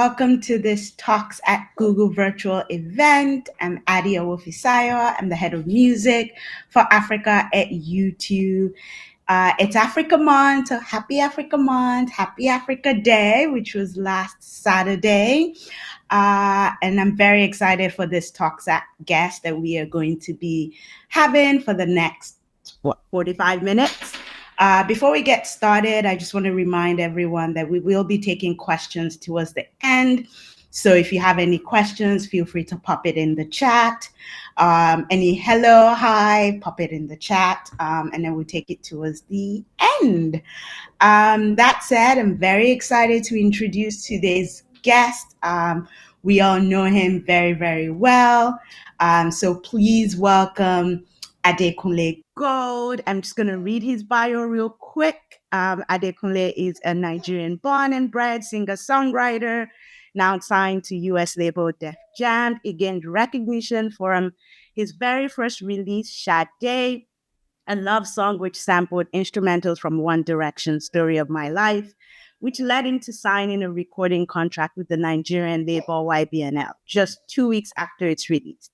welcome to this Talks at Google virtual event. I'm Adi Owofisayo. I'm the head of music for Africa at YouTube. It's Africa Month, so happy Africa Month, happy Africa Day, which was last Saturday. And I'm very excited for this Talks at guest that we are going to be having for the next 45 minutes. Before we get started, I just want to remind everyone that we will be taking questions towards the end. So if you have any questions, feel free to pop it in the chat. Any hello, hi, pop it in the chat, and then we'll take it towards the end. That said, I'm very excited to introduce today's guest. We all know him very, very well. So please welcome Adekunle Gold. I'm just going to read his bio real quick. Adekunle is a Nigerian born and bred singer-songwriter, now signed to US label Def Jam. He gained recognition from his very first release, Sade, a love song which sampled instrumentals from One Direction's Story of My Life, which led him to signing a recording contract with the Nigerian label YBNL just 2 weeks after its release.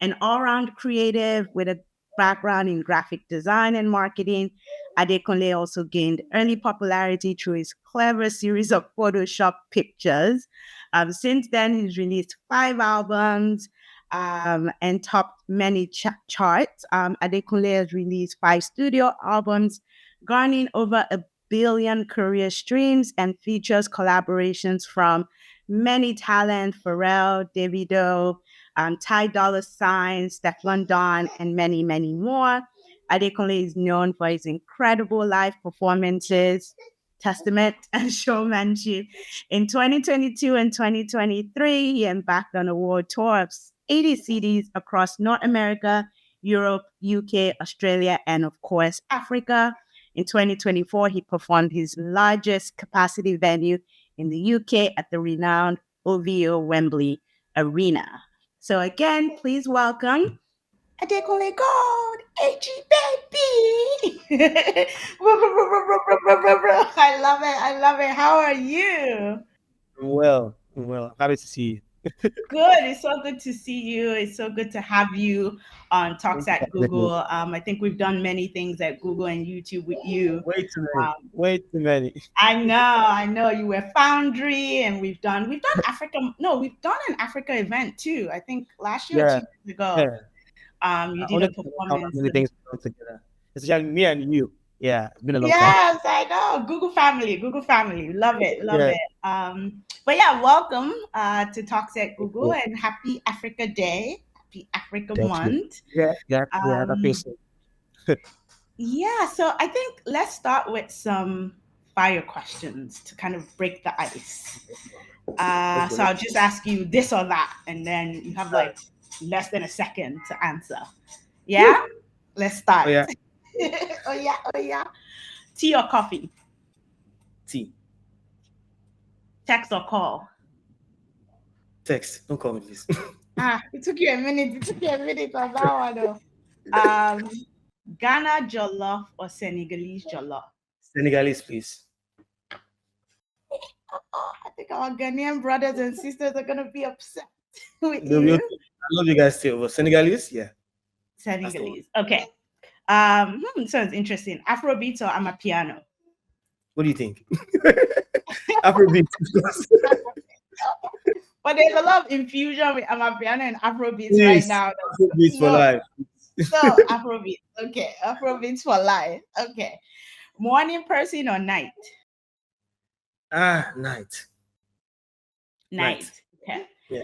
An all-round creative with a background in graphic design and marketing, Adekunle also gained early popularity through his clever series of Photoshop pictures. Since then, he's released 5 albums and topped many charts. Adekunle has released 5 studio albums, garnering over 1 billion career streams, and features collaborations from many talent: Pharrell, Davido, Ty Dolla $ign, Stefflon Don, and many, many more. Adekunle is known for his incredible live performances, testament, and showmanship. In 2022 and 2023, he embarked on a world tour of 80 cities across North America, Europe, UK, Australia, and of course, Africa. In 2024, he performed his largest capacity venue in the UK at the renowned OVO Wembley Arena. So again, please welcome Adekunle Gold, AG baby. I love it. How are you? Well, I'm happy to see you. Good. It's so good to see you. It's so good to have you on Talks at Google. I think we've done many things at Google and YouTube with you. Way too many. I know. You were Foundry, and we've done Africa. No, we've done an Africa event too. I think last year or 2 years ago. You did a performance. Many things together, especially me and you. Yeah, it's been a long time. Yes, I know. Google family. Love it. But yeah, welcome to Talks at Google and happy Africa Day, happy Africa Month. Yeah, that feels so. Yeah, so I think let's start with some fire questions to kind of break the ice. So I'll just ask you this or that, and then you have like less than a second to answer. Yeah? Let's start. Oh yeah. Tea or coffee? Tea. Text or call? Text. Don't call me, please. It took you a minute on that one. Ghana jollof or Senegalese jollof? Senegalese, please. I think our Ghanaian brothers and sisters are gonna be upset with you. you. I love you guys too, but Senegalese, yeah. Senegalese. Okay. Sounds interesting. Afrobeats or amapiano? What do you think? Afrobeats. But there's a lot of infusion with amapiano and Afrobeats right now. Afrobeats for life. So Afrobeats. Okay. Afrobeats for life. Okay. Morning person or night? Night. Okay. Yeah.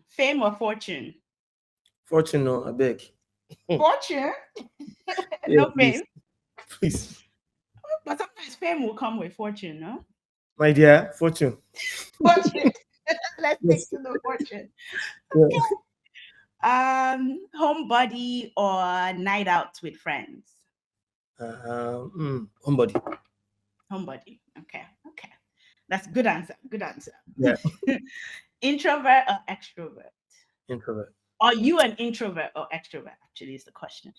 Fame or fortune? Fortune, no, I beg. Fortune? No fame? Please. But sometimes fame will come with fortune, no? My dear, fortune. Fortune. Let's stick to the fortune. Okay. Homebody or night out with friends? Homebody. Homebody. Okay. That's good answer. Yeah. Introvert or extrovert? Introvert. Are you an introvert or extrovert? Actually, is the question.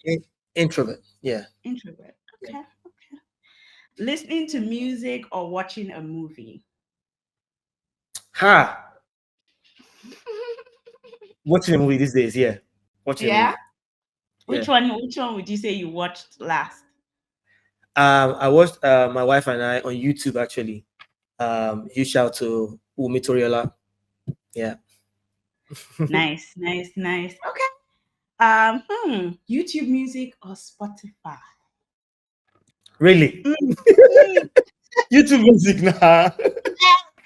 Introvert. Yeah. Introvert. Okay. Yeah. Okay. Listening to music or watching a movie? Ha! Watching a movie these days, yeah. Watching a Yeah. movie. Which Yeah. one? Which one would you say you watched last? I watched my wife and I on YouTube actually. Huge shout to Umi Toriola. Yeah. Nice, nice, nice. Okay. YouTube Music or Spotify? Really? Mm, mm. YouTube music now.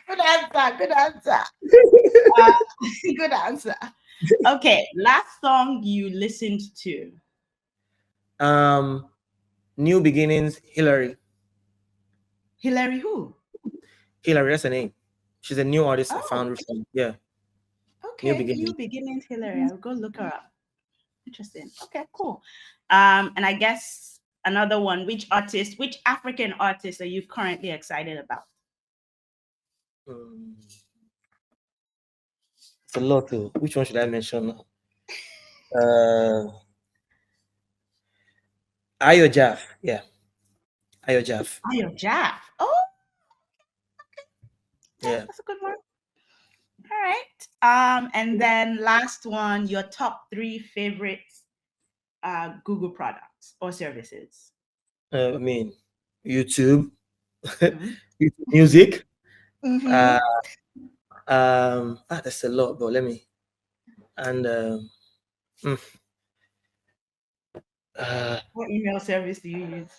Good answer. Good answer. Uh, good answer. Okay. Last song you listened to? New Beginnings, Hillary. Hillary who? Hillary, that's her name. She's a new artist I Oh, found recently. Yeah. New okay. New Beginnings. Beginnings Hillary. I'll go look her up. Interesting. Okay, cool. And I guess another one, which African artist are you currently excited about? Mm, it's a lot too. Which one should I mention now? Ayo Jaff. Yeah. Ayo Jaff. Ayo Jaff. Oh, okay, Yeah. that's a good one. All right. And then last one, your top three favorite Google products or services. I mean, YouTube, Mm-hmm. YouTube Music. Mm-hmm. Uh, that's a lot, but let me. And mm, uh, What email service do you use?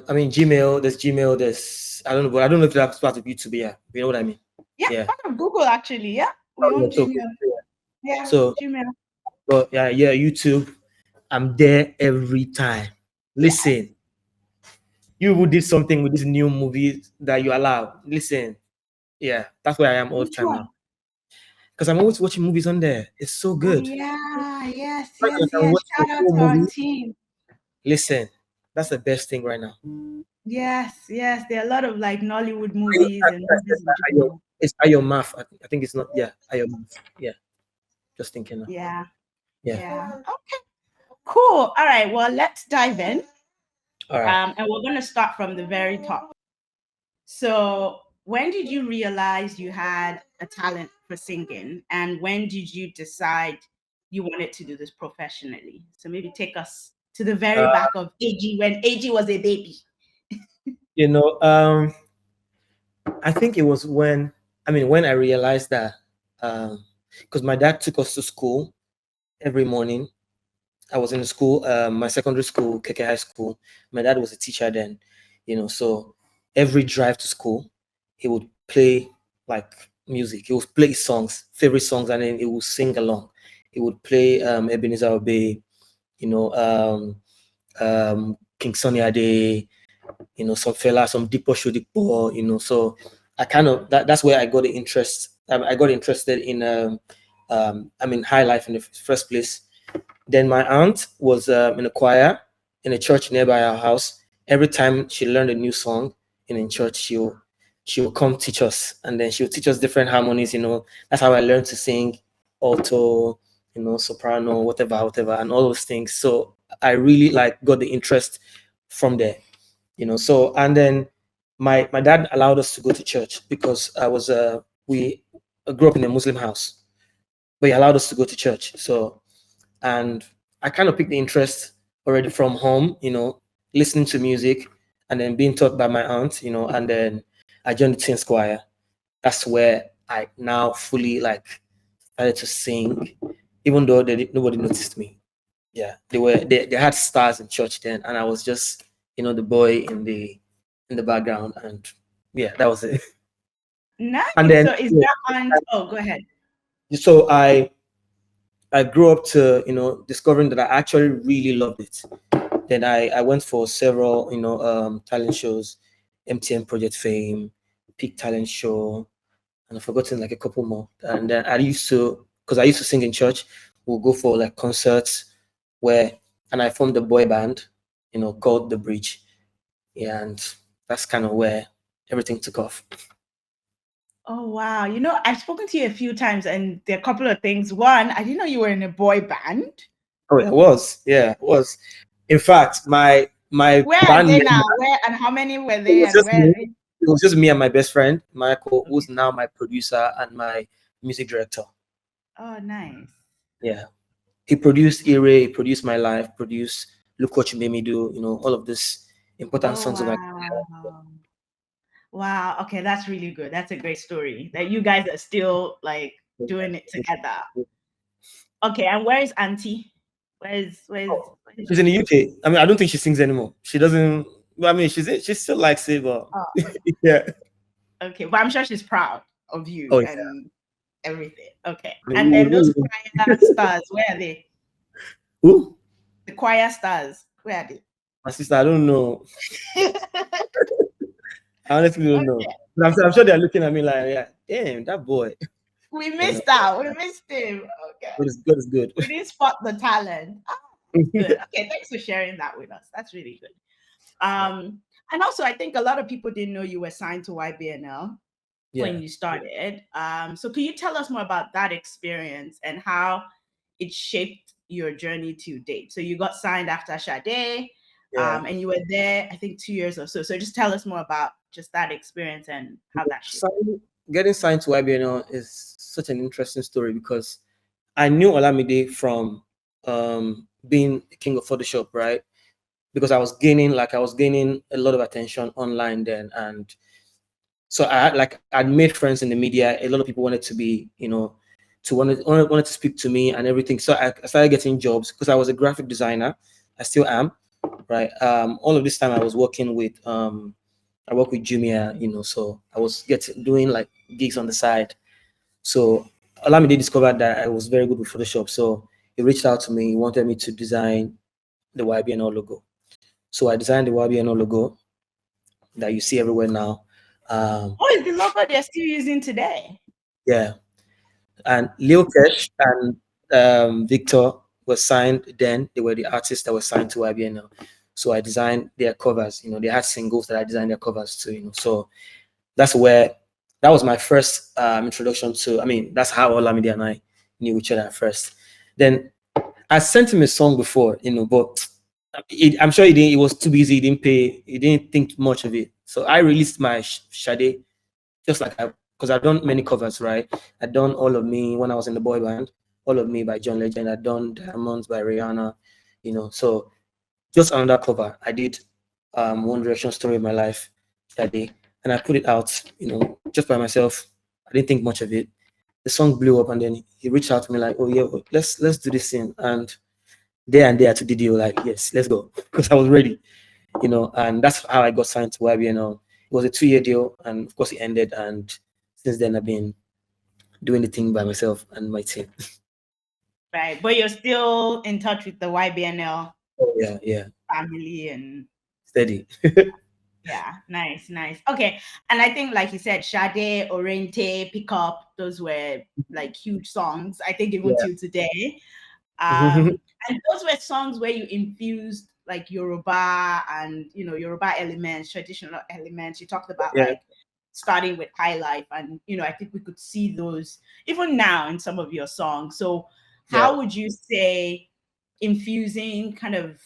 I mean, Gmail. There's Gmail. There's I don't know, but I don't know if that's part of YouTube. Yeah, you know what I mean. Yeah, Yeah. part of Google actually. Yeah, we Oh, yeah, own so, Gmail. Yeah, so, Gmail. but yeah, YouTube. I'm there every time. Yes. Listen, you who did something with this new movie that you allow. Listen, yeah, that's where I am all the Which time one? now. Because I'm always watching movies on there. It's so Oh good. yeah, yes, Right now, yes, I can yes. watch the Shout out whole to our movie. team. Listen, that's the best thing right now. Yes, yes. There are a lot of like Nollywood movies and movies in Ayo, general. it's Ayo Math. I think it's not. Yeah, Ayo Math. Yeah, just thinking now. Yeah, Yeah. yeah. Okay, cool. All right. Well, let's dive in. All right. And we're gonna start from the very top. So, when did you realize you had a talent for singing, and when did you decide you wanted to do this professionally? So maybe take us to the very Uh, back of AG when AG was a baby. you know, I think it was when I realized that, because my dad took us to school every morning. I was in school, my secondary school, KK High School. My dad was a teacher then, so every drive to school, he would play like music. He would play songs, favorite songs, and then he would sing along. He would play Ebenezer Obey, you know, King Sunny Ade, some fella, some Dipo Shodipo, so I kind of that's where I got the interest. I got interested in high life in the first place. Then my aunt was in a choir in a church nearby our house. Every time she learned a new song in church, she'll come teach us, and then she'll teach us different harmonies. That's how I learned to sing alto, soprano, whatever, and all those things. So I really got the interest from there. So and then my dad allowed us to go to church because we grew up in a Muslim house, but he allowed us to go to church. So and I kind of picked the interest already from home, listening to music and then being taught by my aunt, and then I joined the teen choir. That's where I now fully started to sing, even though nobody noticed me. Yeah, they had stars in church then, and I was just the boy in the background, and yeah, that was it. Nice. And then So is that aunt? Oh, go ahead. so I grew up to discovering that I actually really loved it. Then I went for several talent shows, MTN Project Fame, Peak Talent Show, and I've forgotten a couple more. And then because I used to sing in church, we'll go for concerts and I formed a boy band, called The Bridge. Yeah, and that's kind of where everything took off. Oh wow. I've spoken to you a few times and there are a couple of things. One, I didn't know you were in a boy band. Oh, it was. Yeah, it was. In fact, my Where are band they member, now? Where and how many were it they was and just where are me. they? It was just me and my best friend, Michael, who's now my producer and my music director. Oh, nice. Yeah. He produced Ire, he produced My Life, produced Look What You Made Me Do, all of these important Oh, songs of my wow. Wow. Okay, that's really good. That's a great story that you guys are still like doing it together. Okay, and where is Auntie? Where is She's in the UK. I mean, I don't think she sings anymore. She doesn't. Well, I mean, she still likes it, but Oh, yeah. okay. But I'm sure she's proud of you Oh yeah. and everything. Okay. I And mean, then those choir stars, where are they? who? The choir stars, where are they? My sister. I don't know. I honestly don't know. Okay. But I'm sure they're looking at me like, yeah, damn, that boy. We You know, missed out. We missed him. Okay. God is good. Is good. We didn't spot the talent. Ah, good. Okay, thanks for sharing that with us. That's really good. And also I think a lot of people didn't know you were signed to YBNL Yeah. when you started. So can you tell us more about that experience and how it shaped your journey to date? So you got signed after Sade, Yeah. and you were there, I think, 2 years or so. So just tell us more about just that experience and how that shaped. Getting signed to YBNL is such an interesting story because I knew Olamide from being king of Photoshop, right? Because I was gaining a lot of attention online then, and so I'd made friends in the media. A lot of people wanted to be, wanted to speak to me and everything. So I started getting jobs because I was a graphic designer. I still am, right? All of this time I was working with I work with Jumia, so I was doing like gigs on the side. So Olamide discovered that I was very good with Photoshop. So he reached out to me. He wanted me to design the YBNL logo. So I designed the YBNL logo that you see everywhere now. Oh, is the logo they're still using today? Yeah. And Lil Kesh and Victor were signed then. They were the artists that were signed to YBNL. So I designed their covers. They had singles that I designed their covers to. So that's where that was my first introduction to. I mean, that's how Olamide and I knew each other at first. Then I sent him a song before, but I'm sure he didn't. He was too busy. He didn't pay. He didn't think much of it. So I released my Sade, just like because I've done many covers, right? I've done All of Me when I was in the boy band, All of Me by John Legend. I've done Diamonds by Rihanna, So just on that cover, I did One Direction Story of My Life that day, and I put it out, just by myself. I didn't think much of it. The song blew up, and then he reached out to me like, "Oh yeah, let's do this thing." And there to Didi, like, "Yes, let's go," because I was ready, And that's how I got signed to YBNL. It was a 2-year deal, and of course it ended. And since then, I've been doing the thing by myself and my team. Right. But you're still in touch with the YBNL Oh yeah, family and steady. yeah, nice, nice. Okay. And I think, like you said, Sade, Orente, Pick Up, those were like huge songs. I think even Yeah. till today. And those were songs where you infused like Yoruba and Yoruba elements, traditional elements. You talked about Yeah. like starting with high life, and I think we could see those even now in some of your songs. So Yeah. how would you say infusing kind of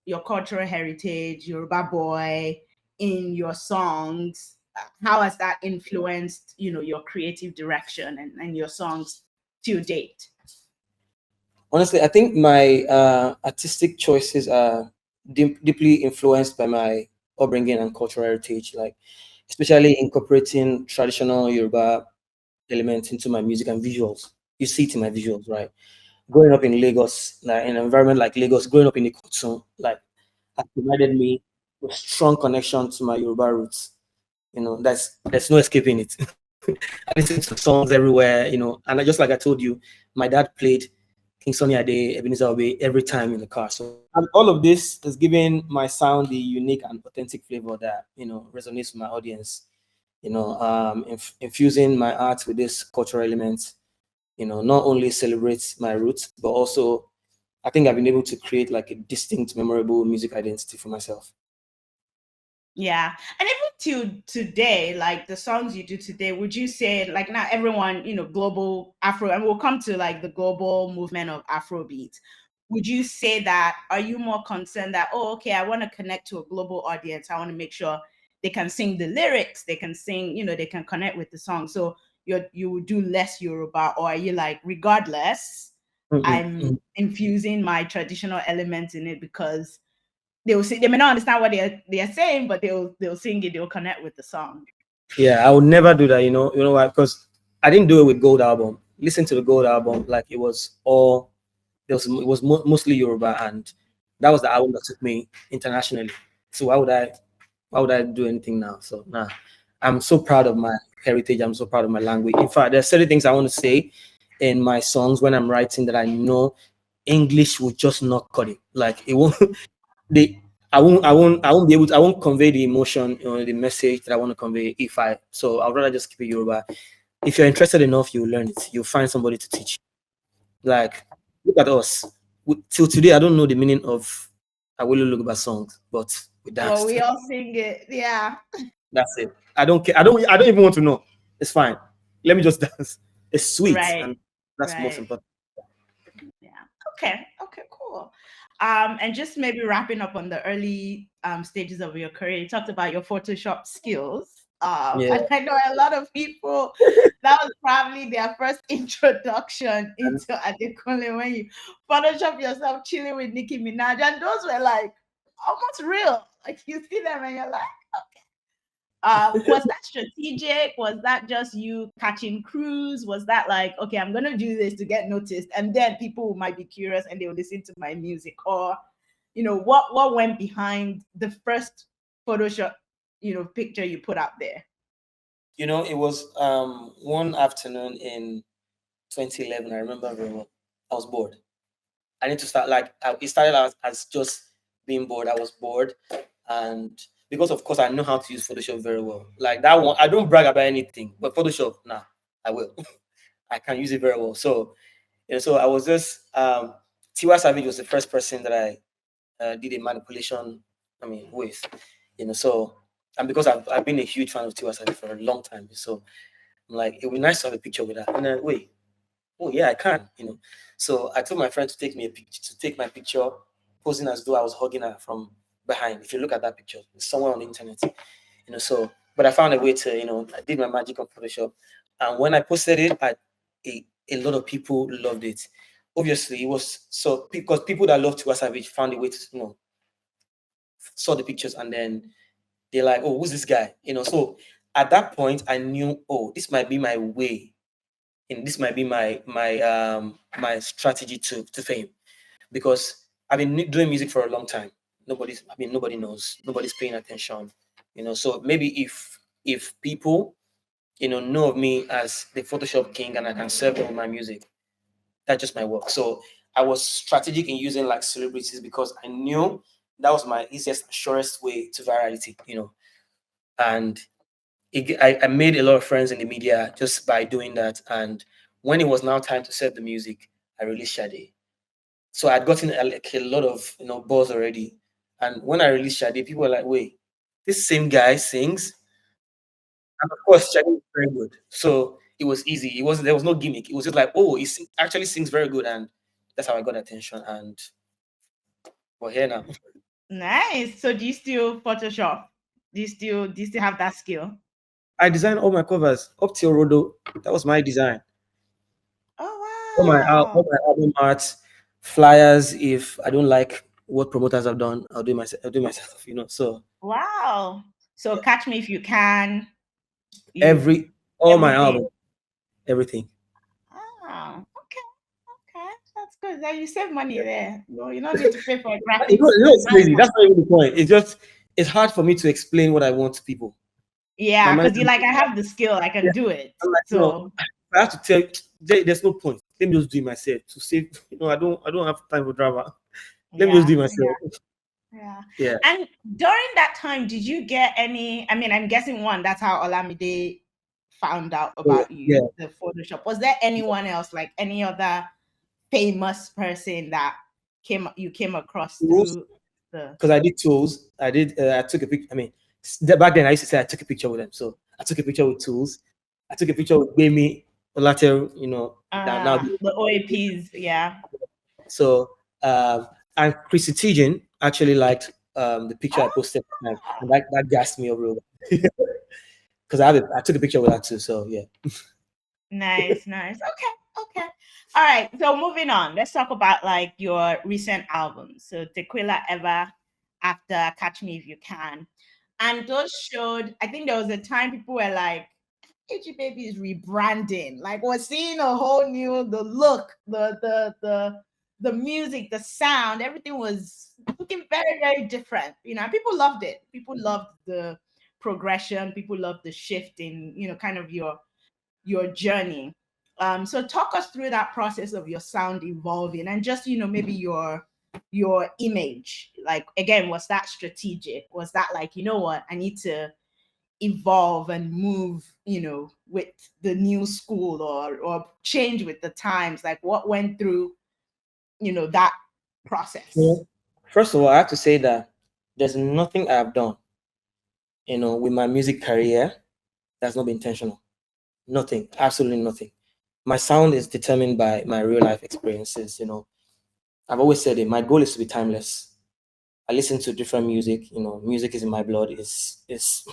your cultural heritage, Yoruba boy, in your songs, how has that influenced your creative direction and your songs to date? Honestly, I think my artistic choices are deeply influenced by my upbringing and cultural heritage, like especially incorporating traditional Yoruba elements into my music and visuals. You see it in my visuals, right? Growing up in Lagos, like in an environment like Lagos, growing up in Ikoton, like has provided me a strong connection to my Yoruba roots. There's no escaping it. I listen to songs everywhere, and just like I told you, my dad played King Sunny Ade, Ebenezer Obey every time in the car. So and all of this is giving my sound the unique and authentic flavor that resonates with my audience. Infusing my art with this cultural elements. Not only celebrates my roots, but also I think I've been able to create like a distinct, memorable music identity for myself. Yeah. And even to today, like the songs you do today, would you say like not everyone, global Afro, and we'll come to like the global movement of Afrobeats. Would you say that are you more concerned that, oh, okay, I want to connect to a global audience. I want to make sure they can sing the lyrics, they can sing, they can connect with the song. So you would do less Yoruba, or are you like, regardless, I'm infusing my traditional elements in it, because they may not understand what they're saying, but they'll sing it, they'll connect with the song. Yeah, I would never do that. You know why? Because I didn't do it with Gold album. Listen to the Gold album, like it was all it was mostly Yoruba, and that was the album that took me internationally. So why would I do anything now? So nah, I'm so proud of my heritage. I'm so proud of my language. In fact, there's certain things I want to say in my songs when I'm writing that I know English will just not cut it. Like it won't. They I won't be able to, I won't convey the emotion, the message that I want to convey if I, so I'd rather just keep it Yoruba. If you're interested enough, you'll learn it. You'll find somebody to teach you. Like, look at us. Till today, I don't know the meaning of Awilo Luguba songs, but we Well, danced. we all sing it. Yeah. That's it. I don't care. I don't even want to know. It's fine. Let me just dance. It's sweet, Right. and that's the most Right. important. Yeah. Okay. Okay, cool. And just maybe wrapping up on the early stages of your career, you talked about your Photoshop skills. Yeah. And I know a lot of people, that was probably their first introduction into Adekunle, when you Photoshop yourself chilling with Nicki Minaj. And those were like almost real. Like you see them and you're like, was that strategic? Was that just you catching crews? Was that like, okay, I'm gonna do this to get noticed, and then people might be curious and they'll listen to my music? Or, what went behind the first Photoshop, picture you put out there? It was one afternoon in 2011. I remember very well. I was bored. I need to start, like, it started as just being bored. I was bored, and because of course I know how to use Photoshop very well. Like that one, I don't brag about anything, but Photoshop, nah, I will. I can use it very well. So, so I was just Tiwa Savage was the first person that I did a manipulation. I mean, with, so, and because I've been a huge fan of Tiwa Savage for a long time, so I'm like, it would be nice to have a picture with her. And then wait, oh yeah, I can. So I told my friend to take me a picture, to take my picture, posing as though I was hugging her from behind. If you look at that picture, it's somewhere on the internet. So, but I found a way to, I did my magic on Photoshop, and when I posted it, a lot of people loved it. Obviously, it was so because people that love Tiwa Savage found a way to, saw the pictures, and then they're like, oh, who's this guy? So at that point, I knew, oh, this might be my way, and this might be my strategy to fame, because I've been doing music for a long time. Nobody knows, nobody's paying attention. So maybe if people know of me as the Photoshop king, and I can serve them with my music, that just might work. So I was strategic in using like celebrities, because I knew that was my easiest, surest way to virality. And I made a lot of friends in the media just by doing that. And when it was now time to set the music, I released Sade. So I'd gotten like a lot of buzz already. And when I released Sade, people were like, "Wait, this same guy sings?" And of course, Sade is very good. So it was easy. There was no gimmick. It was just like, "Oh, actually sings very good," and that's how I got attention. And we're here now. Nice. So do you still Photoshop? Do you still have that skill? I designed all my covers up till Rodo. That was my design. All Oh, my album arts, flyers. If I don't like what promoters have done, I'll do myself. I'll do myself. So wow. So Catch Me If You Can, you all my everything. album, everything. Oh, okay, okay. That's good. Then you save money there. No, you don't need to pay for a You know, graphics it's crazy. designer. That's not even the point. It's hard for me to explain what I want to people. My Yeah, mind, because you like, I have the skill, I can yeah, do it. I'm like, So I have to tell you, there's no point. Let me just do it myself to save. I don't have time for drama. Let me just do yeah, it myself. yeah. Yeah. And during that time, did you get any? I mean, I'm guessing one, that's how Olamide found out So, about yeah. you, the Photoshop. Was there anyone else, like any other famous person that came across Tools, through the because I did tools. I took a picture. I mean, back then I used to say I took a picture with them. So I took a picture with tools. I took a picture with Bami Olateru. That now. the OAPs? Yeah. So and Chrissy Teigen actually liked the picture I posted, and that gassed me over. because I took a picture with that too. So yeah. Nice, nice. Okay, okay. All right. So moving on, let's talk about like your recent albums. So Tequila Ever After, Catch Me If You Can. And those showed, I think there was a time people were like, AG Baby is rebranding. Like we're seeing a whole new the look, the music, the sound, everything was looking very, very different. And people loved it. People loved the progression, people loved the shift in, kind of your journey. So talk us through that process of your sound evolving and just, maybe your image. Like again, was that strategic? Was that like, you know what, I need to evolve and move, with the new school or change with the times? Like what went through, that process? Well, first of all, I have to say that there's nothing I've done, with my music career that's not been intentional. Nothing, absolutely nothing. My sound is determined by my real life experiences. I've always said it. My goal is to be timeless. I listen to different music. Music is in my blood. It's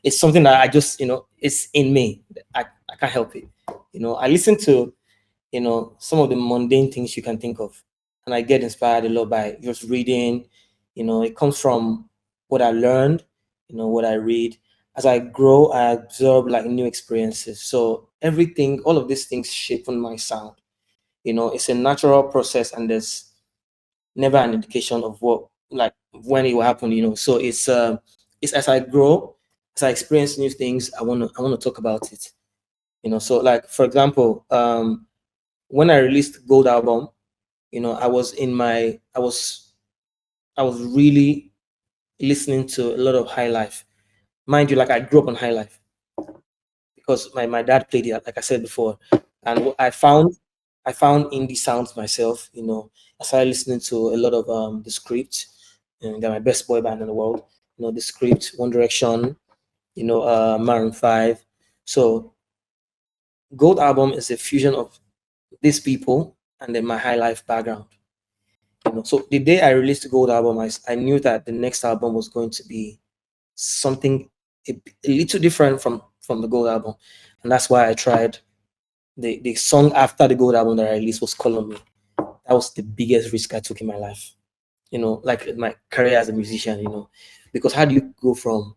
something that I just, it's in me. I can't help it. I listen to, some of the mundane things you can think of, and I get inspired a lot by just reading. It comes from what I learned, what I read. As I grow, I absorb like new experiences. So everything, all of these things shape on my sound. It's a natural process, and there's never an indication of what like when it will happen. So it's as I grow, as I experience new things, I want to talk about it. So like for example, when I released Gold album, I was in my I was really listening to a lot of high life. Mind you, like I grew up on high life because my dad played it, like I said before. And what I found indie sounds myself. I started listening to a lot of the Script, and they're my best boy band in the world. The Script, One Direction, Maroon 5. So Gold album is a fusion of these people and then my high life background. So the day I released the Gold album, I knew that the next album was going to be something a little different from the Gold album, and that's why I tried the song after the Gold album that I released was Call on Me. That was the biggest risk I took in my life. Like my career as a musician. Because how do you go from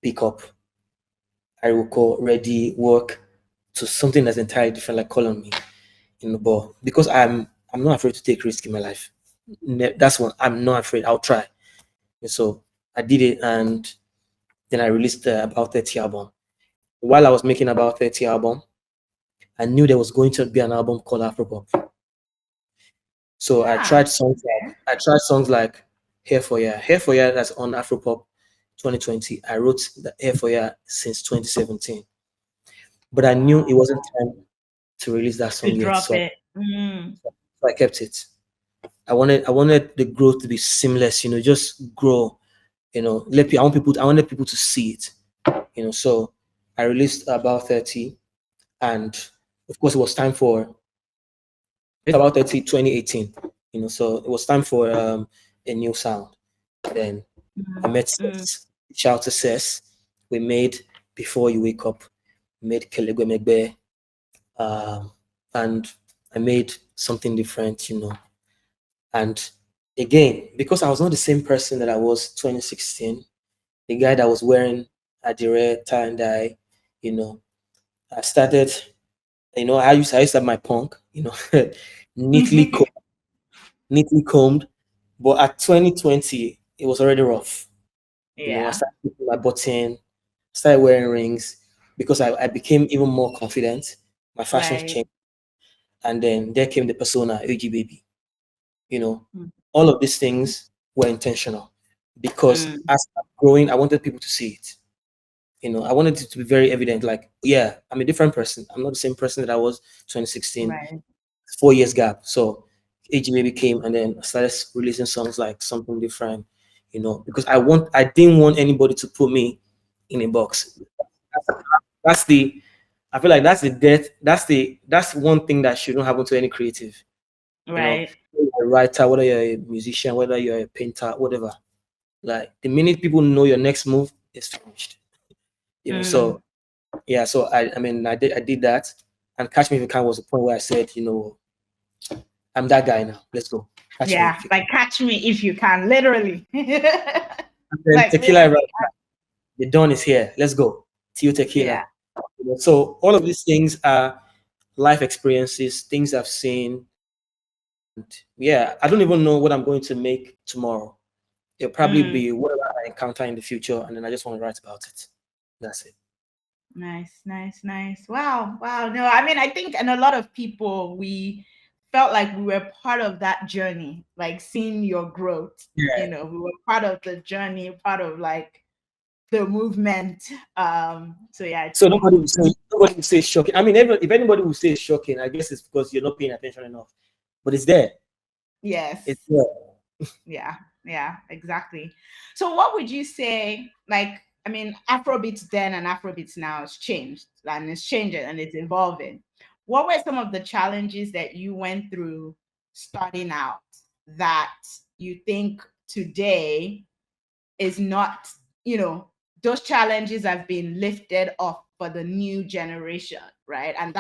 pick up, I will call ready work to something that's entirely different, like Call on Me. But because I'm not afraid to take risk in my life. That's one. I'm not afraid. I'll try. And so I did it, and then I released the About 30 album. While I was making About 30 album, I knew there was going to be an album called Afro Pop. So Ah, I tried songs like Here for Ya. Here for Ya that's on Afro Pop 2020. I wrote the Here for Ya since 2017. But I knew it wasn't time to release that to song yet. drop So it. Mm, I kept it. I wanted the growth to be seamless, just grow, I wanted people to see it, so I released About 30, and of course it was time for About 30 2018. So it was time for a new sound. Then I mm, met mm. Sess, shout to Sess. We made Before You Wake Up, made Kelegwe Megbe, and I made something different, And again, because I was not the same person that I was 2016, the guy that was wearing Adire, tie and dye, you know, I started, I used to have my punk, neatly combed, neatly combed. But at 2020, it was already rough. I Yeah, started putting my button, started wearing rings because I became even more confident. My fashion right. changed. And then there came the persona, AG Baby. you know Mm, all of these things were intentional because mm, as I'm growing, I wanted people to see it. I wanted it to be very evident, like, yeah, I'm a different person. I'm not the same person that I was 2016. right. 4 years gap. So AG Baby came, and then I started releasing songs like Something Different, because I didn't want anybody to put me in a box. That's the I feel like that's the death. That's one thing that shouldn't happen to any creative. Right. Whether you're a writer, whether you're a musician, whether you're a painter, whatever. Like the minute people know your next move is finished. So yeah, so I did that, and Catch Me If You Can was the point where I said, I'm that guy now. Let's go. Catch me Yeah, if you can. like catch me if you can, literally. And then Like Tequila Ever literally. After. The dawn is here. Let's go. Tio Yeah. Tequila. So all of these things are life experiences, things I've seen. And yeah, I don't even know what I'm going to make tomorrow. It'll probably be whatever I encounter in the future, and then I just want to write about it. That's it. Nice, nice, nice. Wow, wow. No, I mean, I think, and a lot of people, we felt like we were part of that journey, like seeing your growth. Yeah. We were part of the journey, part of like the movement. So yeah, it's So really cool. nobody will say shocking. I mean, if anybody will say shocking, I guess it's because you're not paying attention enough. But it's there. It's Yes. there. Yeah, yeah, exactly. So what would you say, like, I mean, Afrobeats then and Afrobeats now has changed, and it's changing and it's evolving. What were some of the challenges that you went through starting out that you think today is not, those challenges have been lifted off for the new generation, right? And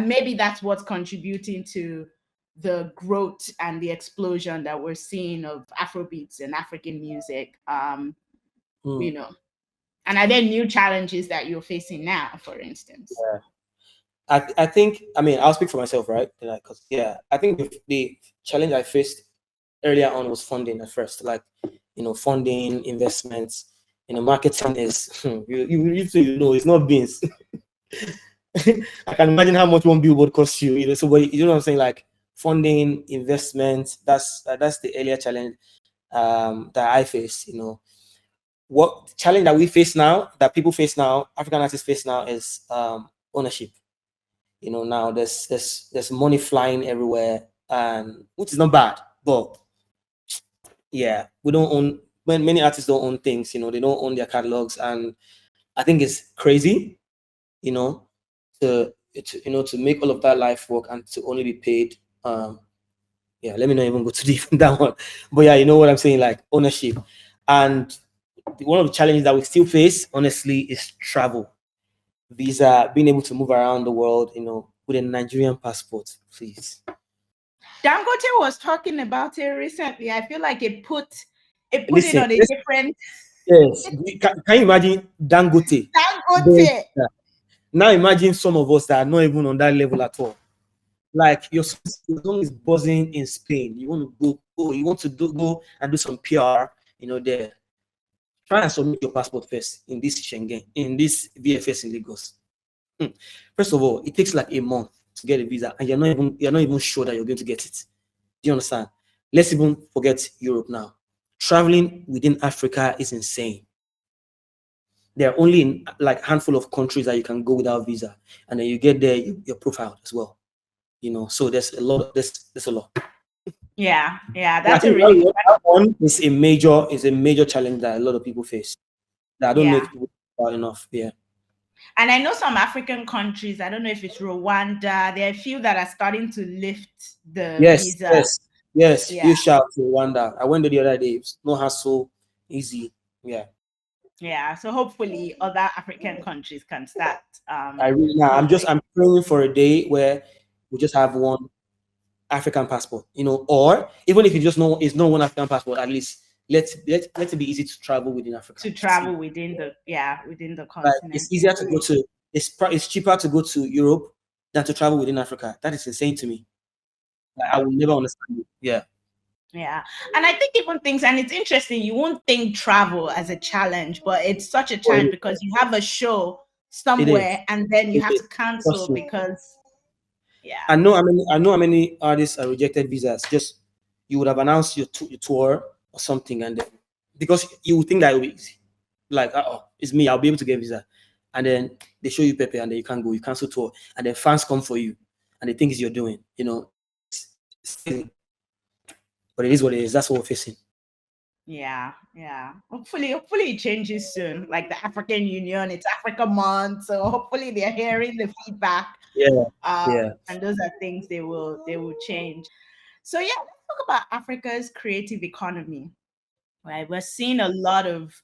maybe that's what's contributing to the growth and the explosion that we're seeing of Afrobeats and African music. You Mm. know, and are there new challenges that you're facing now, for instance? Yeah. I think, I'll speak for myself, right? Because yeah, I think the challenge I faced earlier on was funding at first, like funding, investments. Marketing is you know it's not beans. I can imagine how much one billboard costs you. So but you know what I'm saying, like funding, investment. That's the earlier challenge that I faced. What challenge that we face now, that people face now, African artists face now, is ownership. Now there's money flying everywhere, and which is not bad, but yeah, we don't own. When many artists don't own things, they don't own their catalogs, and I think it's crazy, you know, to make all of that life work and to only be paid. Yeah, let me not even go too deep in that one, but yeah, you know what I'm saying, like ownership, and one of the challenges that we still face, honestly, is travel, visa, being able to move around the world, with a Nigerian passport, please. Dangote was talking about it recently. I feel like it put it Listen, on a different. yes, can you imagine Dangote? Dangote. Doing that? Now imagine some of us that are not even on that level at all. Like your song is buzzing in Spain. You want to go, you want to go and do some PR, there. Try and submit your passport first in this Schengen, in this VFS in Lagos. First of all, it takes like a month to get a visa, and you're not even sure that you're going to get it. Do you understand? Let's even forget Europe now. Traveling within Africa is insane. There are only like handful of countries that you can go without visa, and then you get there, you're profiled as well. So there's a lot. There's a lot. Yeah, yeah, And I that's a think really that one is a major challenge that a lot of people face. That I don't know yeah. if people talk about enough. Yeah. And I know some African countries, I don't know if it's Rwanda, there are a few that are starting to lift the Yes. visa. Yes. Yes. Yeah, Huge shout to Rwanda. I went there the other day. It's no hassle, easy. Yeah. yeah. So hopefully other African countries can start I really now. following. I'm praying for a day where we just have one African passport. Or even if it's not one African passport, at least let it be easy to travel within Africa. To Just travel within the like continent. it's easier to go to. It's cheaper to go to Europe than to travel within Africa. That is insane to me. Like, I will never understand it. Yeah. Yeah. And I think even things, and it's interesting, you won't think travel as a challenge, but it's such a But challenge because you have a show it is. somewhere and then you It have is. to cancel Trust me. because yeah. I know how many artists are rejected visas. Just you would have announced your tour or something, and then because you would think that it would be easy. Like, oh, it's me, I'll be able to get visa. And then they show you paper and then you can't go, you cancel tour, and then fans come for you and they think it's you're doing, it's crazy. But it is what it is. That's what we're facing. Yeah, yeah. Hopefully it changes soon. Like the African Union, it's Africa Month, so hopefully they're hearing the feedback. Yeah. Yeah. And those are things they will change. So yeah, let's talk about Africa's creative economy. Right, we're seeing a lot of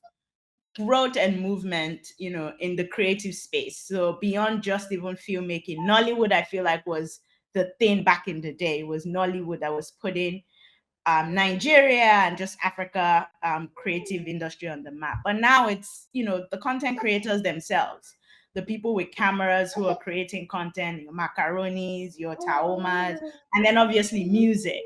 growth and movement, in the creative space. So beyond just even filmmaking, Nollywood, I feel like, was the thing back in the day. It was Nollywood that was putting Nigeria and just Africa creative industry on the map. But now it's, the content creators themselves, the people with cameras who are creating content, your macaronis, your taomas, and then obviously music.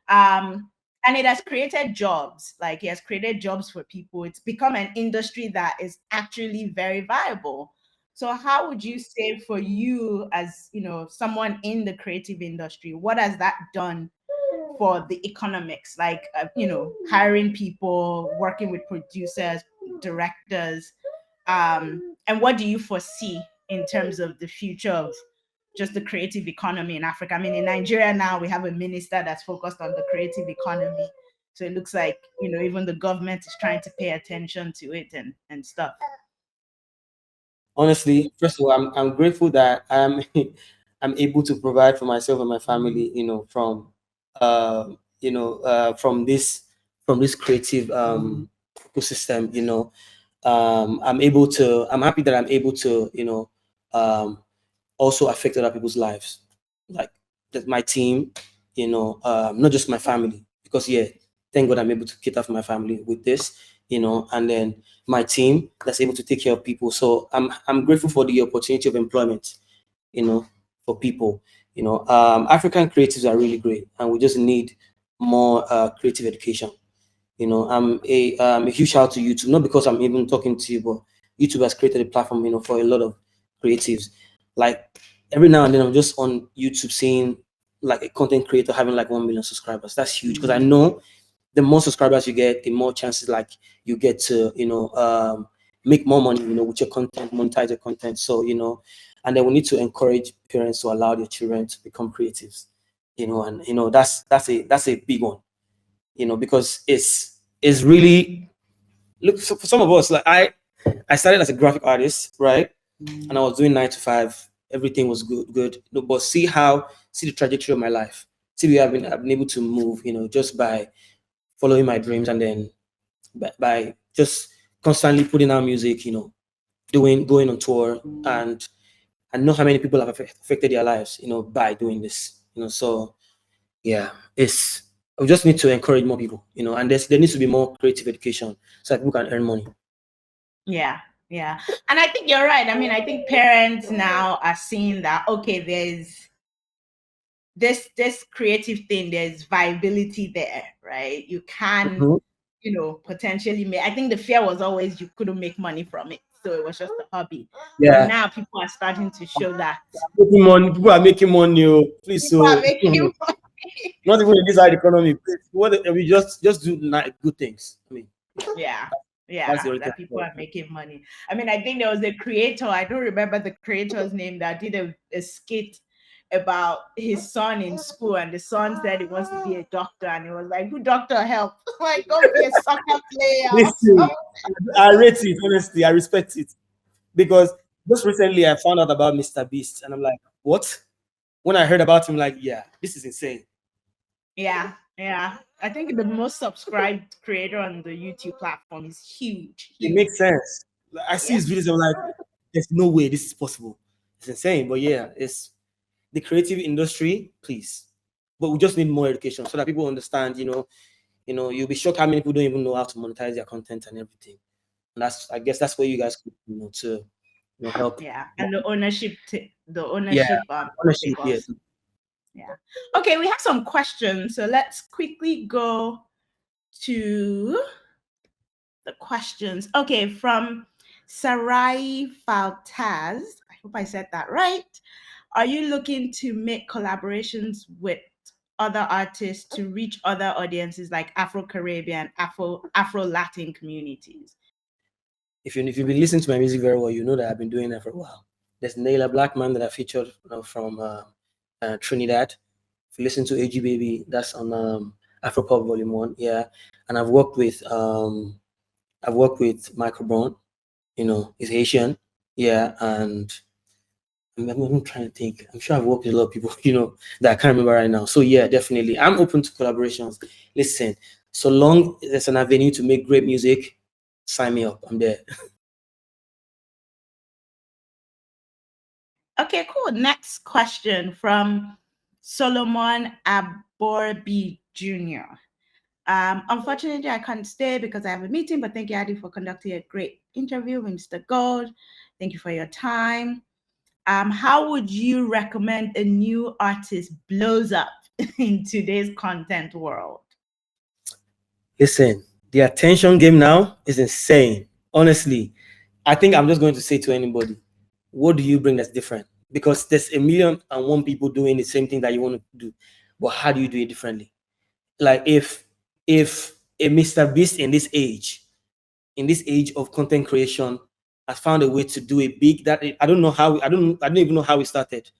Um, and it has created jobs. Like, it has created jobs for people. It's become an industry that is actually very viable. So how would you say, for you as, someone in the creative industry, what has that done for the economics, like hiring people, working with producers, directors, and what do you foresee in terms of the future of just the creative economy in Africa? I mean, in Nigeria now we have a minister that's focused on the creative economy, so it looks like even the government is trying to pay attention to it and stuff. Honestly, first of all, I'm grateful that I'm I'm able to provide for myself and my family, from this creative ecosystem. I'm happy that I'm able to, also affect other people's lives, like my team, not just my family, because yeah, thank God I'm able to cater for my family with this, and then my team that's able to take care of people. So I'm grateful for the opportunity of employment, for people. African creatives are really great, and we just need more creative education. I'm a huge shout out to YouTube, not because I'm even talking to you, but YouTube has created a platform, for a lot of creatives. Like every now and then, I'm just on YouTube seeing like a content creator having like 1 million subscribers. That's huge, because I know the more subscribers you get, the more chances like you get to, make more money, with your content, monetize your content. So, and then we need to encourage parents to allow their children to become creatives, and that's a big one, because it's really, look, so for some of us, like I started as a graphic artist, right? And I was doing 9 to 5. Everything was good. But see the trajectory of my life. See where I've been able to move, just by following my dreams, and then by just constantly putting out music, going on tour, and I know how many people have affected their lives, by doing this, so yeah, we just need to encourage more people, and there needs to be more creative education so that people can earn money. Yeah, yeah. And I think you're right. I mean, I think parents now are seeing that, okay, there's this creative thing, there's viability there, right? You can, Mhm. potentially make. I think the fear was always you couldn't make money from it. So it was just a hobby. But Yeah, now people are starting to show that making money. People are making money. Oh, please, people are so making not even in this hard economy. Please, we just do good things. I mean, yeah, that's the yeah, only thing. that people are making money. I mean, I think there was a creator, I don't remember the creator's name, that did a skit about his son in school, and the son said he wants to be a doctor, and he was like, "Good doctor, help!" Like, go be a soccer player or Listen, something. I rate it, honestly. I respect it, because just recently I found out about Mr. Beast, and I'm like, what? When I heard about him, like, yeah, this is insane. Yeah, yeah. I think the most subscribed creator on the YouTube platform is huge, It huge. makes sense. Like, I see Yeah, his videos, I'm like, there's no way this is possible. It's insane. But yeah, it's the creative industry, please. But we just need more education so that people understand, you'll be shocked how many people don't even know how to monetize their content and everything. And I guess that's where you guys could, to help. yeah. And the ownership, the Yeah, ownership ownership, topic yeah. also. Yeah. Okay, we have some questions. So let's quickly go to the questions. Okay, from Sarai Faltaz. I hope I said that right. Are you looking to make collaborations with other artists to reach other audiences like Afro Caribbean, Afro Latin communities? If you've been listening to my music very well, you know that I've been doing that for a while. There's Naila Blackman that I featured, from Trinidad. If you listen to AG Baby, that's on Afro Pop Volume One, yeah. And I've worked with Michael Brown, he's Haitian, yeah. And I'm trying to think. I'm sure I've worked with a lot of people, that I can't remember right now. So yeah, definitely, I'm open to collaborations. Listen, so long there's an avenue to make great music, sign me up. I'm there. Okay, cool. Next question from Solomon Aborbi Jr. Unfortunately, I can't stay because I have a meeting, but thank you, Adi, for conducting a great interview with Mr. Gold. Thank you for your time. How would you recommend a new artist blows up in today's content world? Listen, the attention game now is insane. Honestly, I think I'm just going to say to anybody, what do you bring that's different? Because there's 1,000,001 people doing the same thing that you want to do, but how do you do it differently? Like if a Mr. Beast in this age of content creation, has found a way to do it big, that I don't know how, I don't even know how it started,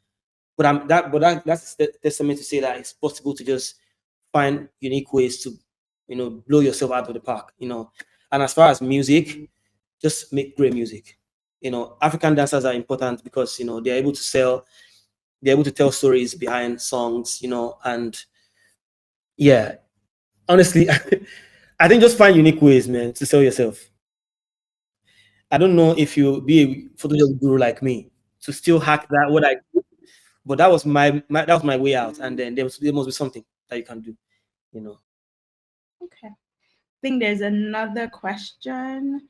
but that's a testament to say that it's possible to just find unique ways to blow yourself out of the park. And as far as music, just make great music. African dancers are important because they're able to tell stories behind songs, and yeah, honestly, I think just find unique ways, man, to sell yourself. I don't know if you be a Photoshop guru like me to still hack that what I do, but that was that was my way out. And then there must be something that you can do, Okay. I think there's another question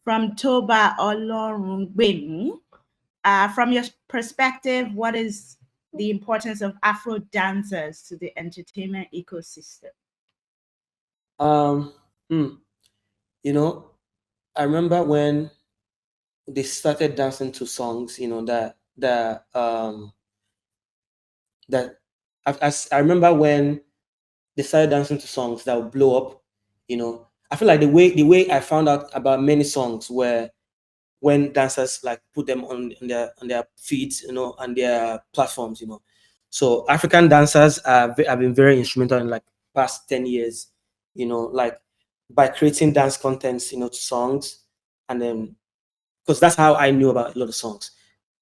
from Toba Olorungbemi. From your perspective, what is the importance of Afro dancers to the entertainment ecosystem? Um, hmm, I remember when they started dancing to songs, that I remember when they started dancing to songs that would blow up. I feel like the way I found out about many songs were when dancers like put them on their feeds, on their platforms. So African dancers have been very instrumental in like past 10 years. Like by creating dance contents, to songs, and then because that's how I knew about a lot of songs.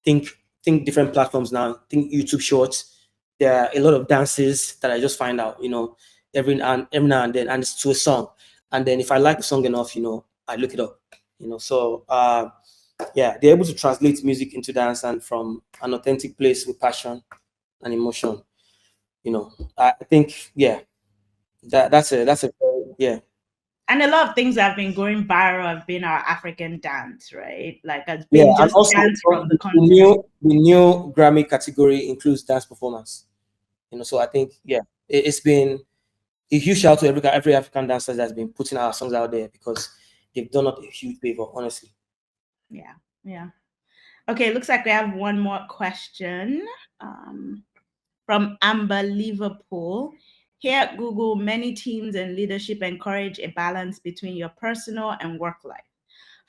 Think think different platforms now. Think YouTube Shorts. There are a lot of dances that I just find out, every now and then, and it's to a song. And then if I like the song enough, I look it up. So yeah, they're able to translate music into dance and from an authentic place with passion and emotion. I think yeah, that's a yeah. And a lot of things that have been going viral have been our African dance, right? Like has Yeah, been and just also dance from the the continent. new Grammy category includes dance performance. So I think yeah, it's been a huge shout out to every African dancer that's been putting our songs out there because they've done us a huge favor, honestly. Yeah, yeah. Okay, looks like we have one more question um, from Amber Liverpool. Here at Google, many teams and leadership encourage a balance between your personal and work life.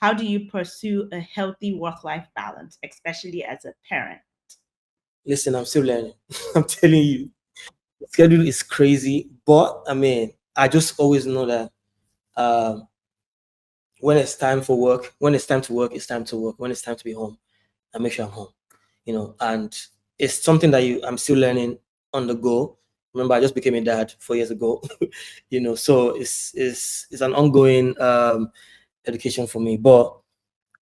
How do you pursue a healthy work life balance, especially as a parent? Listen, I'm still learning. I'm telling you, the schedule is crazy, but I mean, I just always know that um, when it's time for work, when it's time to work, it's time to work. When it's time to be home, I make sure I'm home. And it's something that I'm still learning on the go. Remember, I just became a dad 4 years ago. So it's an ongoing education for me. But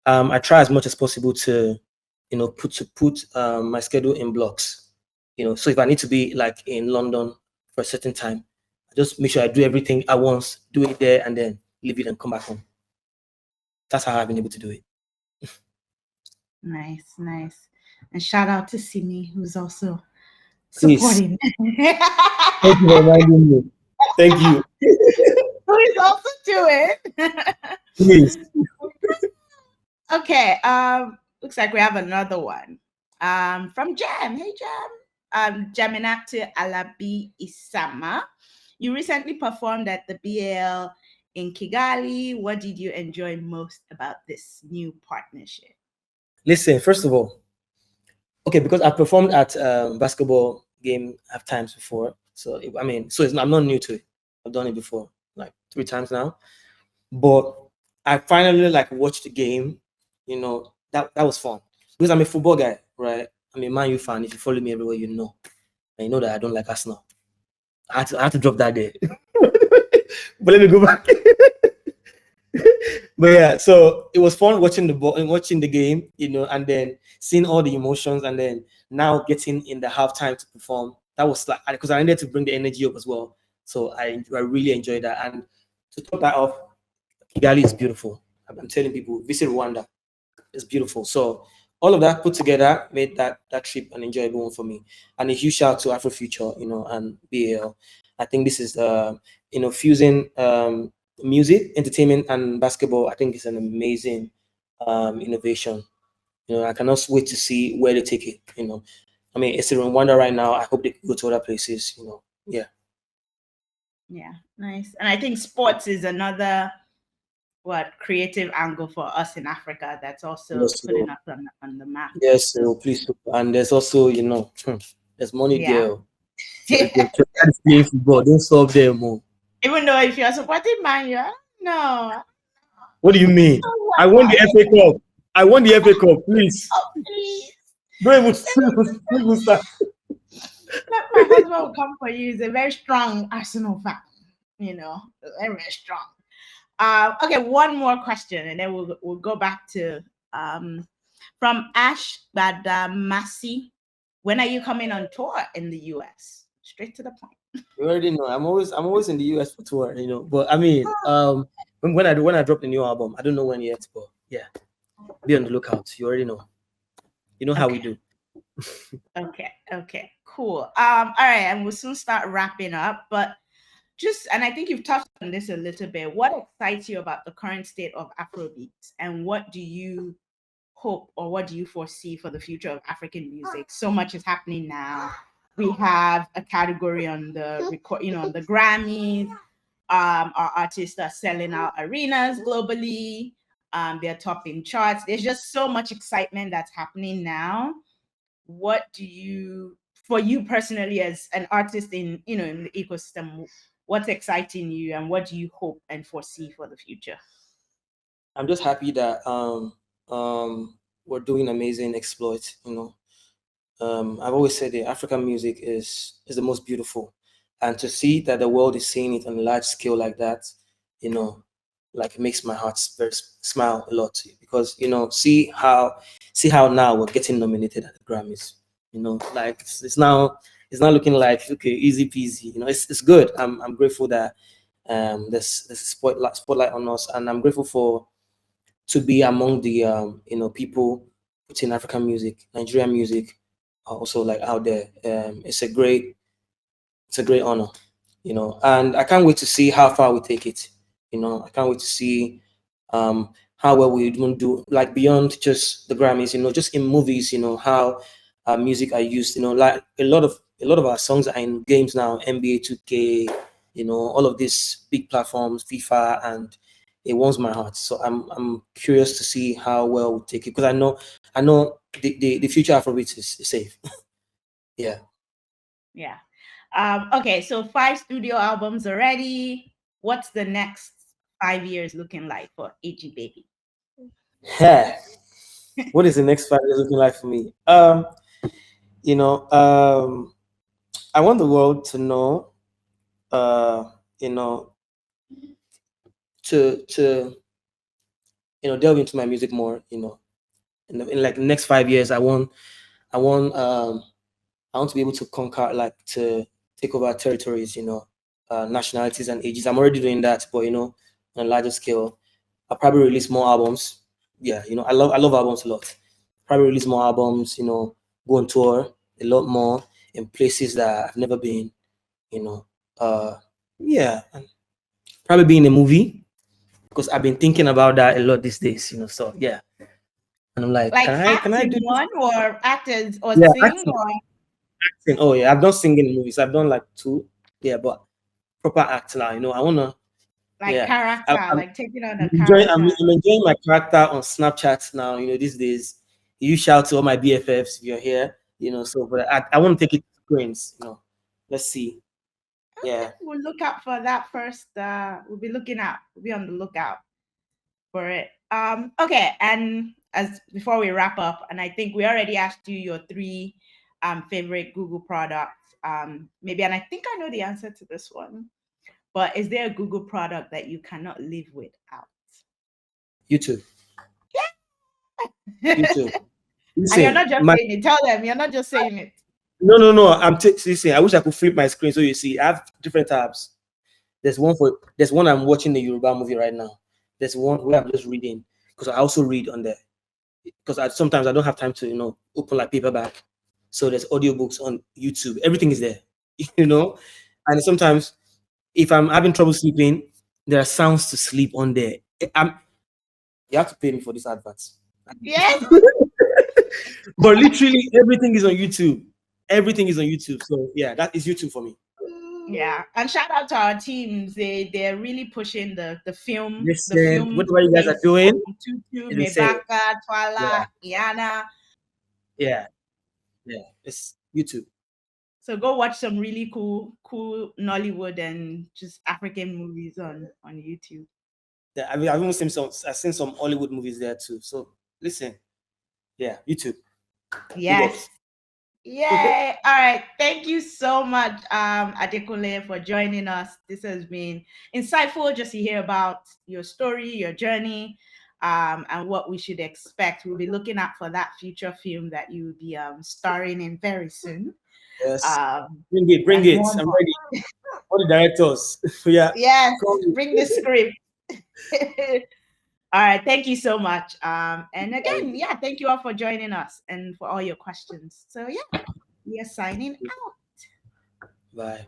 I try as much as possible to, put my schedule in blocks. So if I need to be like in London for a certain time, I just make sure I do everything at once, do it there, and then leave it and come back home. That's how I've been able to do it. Nice, nice. And shout out to Simi, who's also Please, supporting. thank you for reminding me. Thank you. Who is also doing. Please. Okay, looks like we have another one. From Jam. Hey Jam. Jaminatu Alabi Isama. You recently performed at the BL in Kigali. What did you enjoy most about this new partnership? Listen, first of all, okay, because I've performed at basketball game half times before, so I mean, I'm not new to it. I've done it before, like 3 times now. But I finally like watched the game. That was fun because I'm a football guy, right? I'm a Man U fan. If you follow me everywhere, and you know that I don't like Arsenal. I had to drop that there. But let me go back. But yeah, so it was fun watching the ball and watching the game, and then seeing all the emotions, and then now getting in the halftime to perform. That was like, because I needed to bring the energy up as well. So I really enjoyed that. And to top that off, Kigali is beautiful. I'm telling people, visit Rwanda. It's beautiful. So all of that put together made that trip an enjoyable one for me. And a huge shout out to Afrofuture, and BAL. I think this is fusing music, entertainment, and basketball. I think it's an amazing innovation. I cannot wait to see where they take it. I mean, it's in Rwanda right now. I hope they go to other places. Yeah. Yeah, nice. And I think sports is another creative angle for us in Africa that's also Yes, putting so, us on the map. yes, So so please. And there's also, there's money yeah. there. So if you're trying to play football, don't solve them more. Even though if you're supporting Man U, no. What do you mean? Oh, I what won the about it? FA Cup. I won the FA Cup. Please. Oh, please. Don't even start. Let my husband will come for you. He's a very strong Arsenal fan, very, very strong. Okay, one more question, and then we'll go back to from Ash Badamasi. When are you coming on tour in the US? Straight to the point. You already know. I'm always in the US for tour. But I mean, when I drop the new album, I don't know when yet, but yeah, be on the lookout. You already know. You know how we Okay. do. Okay, cool. All right, and we'll soon start wrapping up, but and I think you've touched on this a little bit. What excites you about the current state of Afrobeats, and what do you hope or what do you foresee for the future of African music? So much is happening now. We have a category on the record, on the Grammys. Our artists are selling out arenas globally. They're topping charts. There's just so much excitement that's happening now. What do you, for you personally, as an artist in in the ecosystem, what's exciting you, and what do you hope and foresee for the future? I'm just happy that we're doing amazing exploits. I've always said that African music is the most beautiful, and to see that the world is seeing it on a large scale like that, you know, like it makes my heart smile a lot, because see how now we're getting nominated at the Grammys. Like it's now looking like, okay, easy peasy. It's good. I'm grateful that there's a spotlight on us, and I'm grateful to be among the people putting African music, Nigerian music, also like out there. It's a great honor, and I can't wait to see how far we take it. I can't wait to see how well we even do, like beyond just the Grammys. Just in movies. How music are used. Like a lot of our songs are in games now, NBA 2K. All of these big platforms, FIFA, and it warms my heart. So I'm curious to see how well we take it, because I know the future Afrobeats is safe. Yeah. Yeah. Okay, so 5 studio albums already. What's the next 5 years looking like for AG Baby? Yeah. What is the next 5 years looking like for me? You know, I want the world to know, you know, to delve into my music more. In like the next 5 years, I want to be able to conquer, like to take over territories, nationalities and ages. I'm already doing that, but on a larger scale, I'll probably release more albums. Yeah, I love albums a lot. Probably release more albums, go on tour a lot more in places that I've never been, you know. Uh yeah, and probably be in a movie, because I've been thinking about that a lot these days, so yeah. And I'm like, Like can I acting do this? one or actors or Yeah, sing acting. or Oh yeah, I've done singing in movies. I've done like two. Yeah, but proper act now. I wanna. like Yeah, character, like taking on a enjoying. I'm, character? I'm enjoying my character on Snapchat now. These days, you shout to all my BFFs if you're here. So but I want to take it to screens. Let's see. Okay, Yeah. we'll look out for that first. We'll be on the lookout for it. Okay, and as before we wrap up, and I think we already asked you your three favorite Google products. Maybe, and I think I know the answer to this one, but is there a Google product that you cannot live without? YouTube. And YouTube. you're Listen, not just saying it. Tell them you're not just saying it. no. Listen. I wish I could flip my screen so you see. I have different tabs. There's one I'm watching the Yoruba movie right now. There's one where I'm just reading because I also read on there because sometimes I don't have time to open like paperback. So there's audiobooks on YouTube. Everything is there, And sometimes if I'm having trouble sleeping, there are sounds to sleep on there. You have to pay me for these adverts. Yes. But literally everything is on YouTube. Everything is on YouTube. So yeah, that is YouTube for me. Yeah, and shout out to our teams. They're really pushing the film Listen, whatever you guys are doing, Tutu, is insane. Mebaka, Twala, Iana. Yeah. It's YouTube. So go watch some really cool Nollywood and just African movies on YouTube. Yeah, I've even seen some Hollywood movies there too. So listen, yeah, YouTube. Yes. Yay! All right. Thank you so much, Adekunle, for joining us. This has been insightful just to hear about your story, your journey, and what we should expect. We'll be looking out for that future film that you will be starring in very soon. Yes. Bring it. I'm ready. All the directors. Yeah. Yes. Bring the script. All right. Thank you so much. And again, thank you all for joining us and for all your questions. So yeah, we are signing out. Bye.